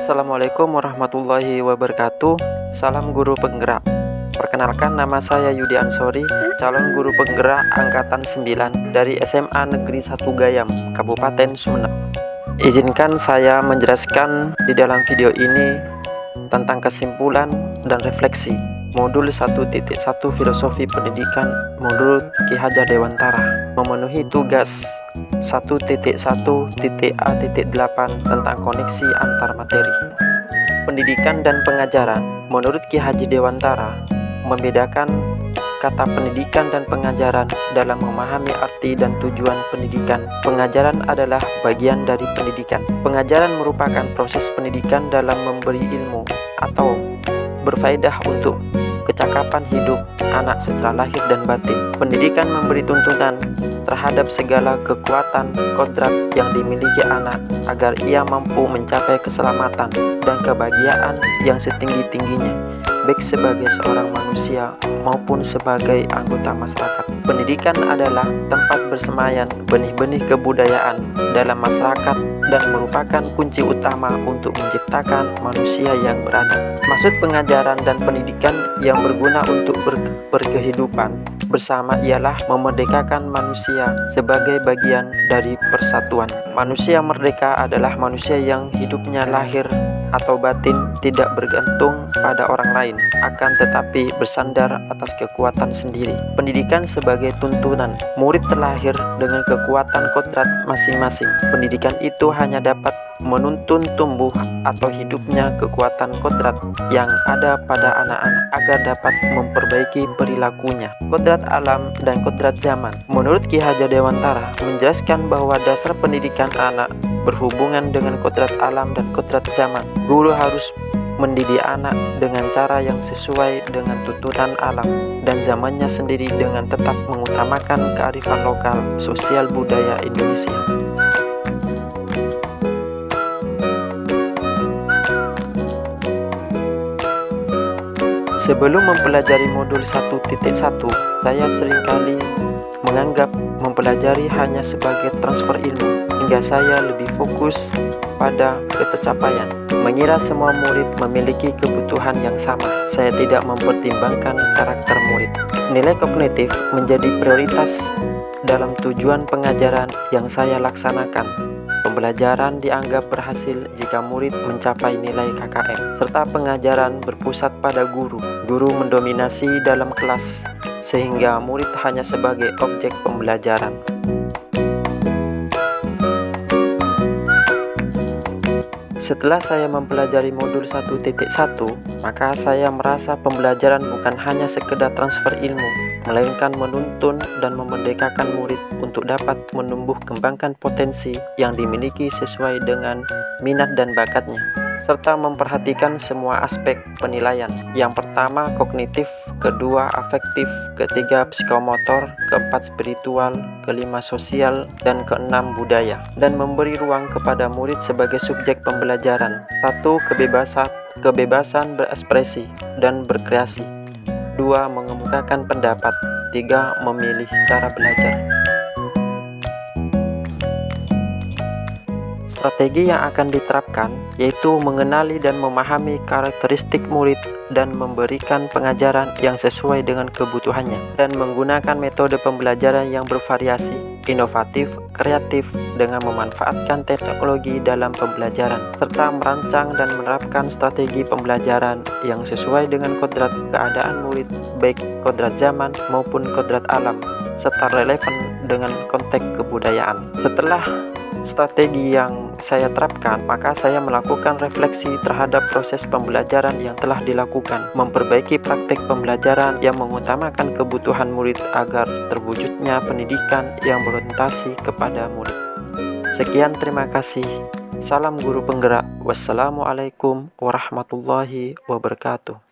Assalamualaikum warahmatullahi wabarakatuh. Salam guru penggerak. Perkenalkan, nama saya Yudi Ansori, calon guru penggerak angkatan 9 dari SMA Negeri 1 Gayam, Kabupaten Sumeneb. Izinkan saya menjelaskan di dalam video ini tentang kesimpulan dan refleksi modul 1.1 Filosofi Pendidikan menurut Ki Hajar Dewantara, memenuhi tugas 1.1.A.8 tentang koneksi antar materi. Pendidikan dan pengajaran menurut Ki Hajar Dewantara membedakan kata pendidikan dan pengajaran dalam memahami arti dan tujuan pendidikan. Pengajaran adalah bagian dari pendidikan. Pengajaran merupakan proses pendidikan dalam memberi ilmu atau berfaedah untuk kecakapan hidup anak secara lahir dan batin. Pendidikan memberi tuntunan terhadap segala kekuatan kodrat yang dimiliki anak agar ia mampu mencapai keselamatan dan kebahagiaan yang setinggi-tingginya, baik sebagai seorang manusia maupun sebagai anggota masyarakat. Pendidikan adalah tempat bersemayam benih-benih kebudayaan dalam masyarakat dan merupakan kunci utama untuk menciptakan manusia yang beradab. Maksud pengajaran dan pendidikan yang berguna untuk berkehidupan bersama ialah memerdekakan manusia sebagai bagian dari persatuan. Manusia merdeka adalah manusia yang hidupnya lahir atau batin tidak bergantung pada orang lain, akan tetapi bersandar atas kekuatan sendiri. Pendidikan sebagai tuntunan. Murid terlahir dengan kekuatan kodrat masing-masing. Pendidikan itu hanya dapat menuntun tumbuh atau hidupnya kekuatan kodrat yang ada pada anak-anak agar dapat memperbaiki perilakunya. Kodrat alam dan kodrat zaman. Menurut Ki Hajar Dewantara menjelaskan bahwa dasar pendidikan anak berhubungan dengan kodrat alam dan kodrat zaman. Guru harus mendidik anak dengan cara yang sesuai dengan tuntunan alam dan zamannya sendiri dengan tetap mengutamakan kearifan lokal, sosial budaya Indonesia. Sebelum mempelajari modul 1.1, saya seringkali menganggap mempelajari hanya sebagai transfer ilmu, hingga saya lebih fokus pada ketercapaian. Mengira semua murid memiliki kebutuhan yang sama. Saya tidak mempertimbangkan karakter murid. Nilai kognitif menjadi prioritas dalam tujuan pengajaran yang saya laksanakan. Pembelajaran dianggap berhasil jika murid mencapai nilai KKM, serta pengajaran berpusat pada guru. Guru mendominasi dalam kelas, sehingga murid hanya sebagai objek pembelajaran. Setelah saya mempelajari modul 1.1, maka saya merasa pembelajaran bukan hanya sekedar transfer ilmu, melainkan menuntun dan memerdekakan murid untuk dapat menumbuh kembangkan potensi yang dimiliki sesuai dengan minat dan bakatnya, serta memperhatikan semua aspek penilaian. Yang pertama kognitif, kedua afektif, ketiga psikomotor, keempat spiritual, kelima sosial, dan keenam budaya, dan memberi ruang kepada murid sebagai subjek pembelajaran. 1. Kebebasan berekspresi dan berkreasi. 2. Mengemukakan pendapat. 3. Memilih cara belajar. Strategi yang akan diterapkan yaitu mengenali dan memahami karakteristik murid dan memberikan pengajaran yang sesuai dengan kebutuhannya, dan menggunakan metode pembelajaran yang bervariasi, inovatif, kreatif dengan memanfaatkan teknologi dalam pembelajaran, serta merancang dan menerapkan strategi pembelajaran yang sesuai dengan kodrat keadaan murid, baik kodrat zaman maupun kodrat alam, serta relevan dengan konteks kebudayaan. Setelah strategi yang saya terapkan, maka saya melakukan refleksi terhadap proses pembelajaran yang telah dilakukan, memperbaiki praktek pembelajaran yang mengutamakan kebutuhan murid agar terwujudnya pendidikan yang berorientasi kepada murid. Sekian, terima kasih. Salam guru penggerak. Wassalamualaikum warahmatullahi wabarakatuh.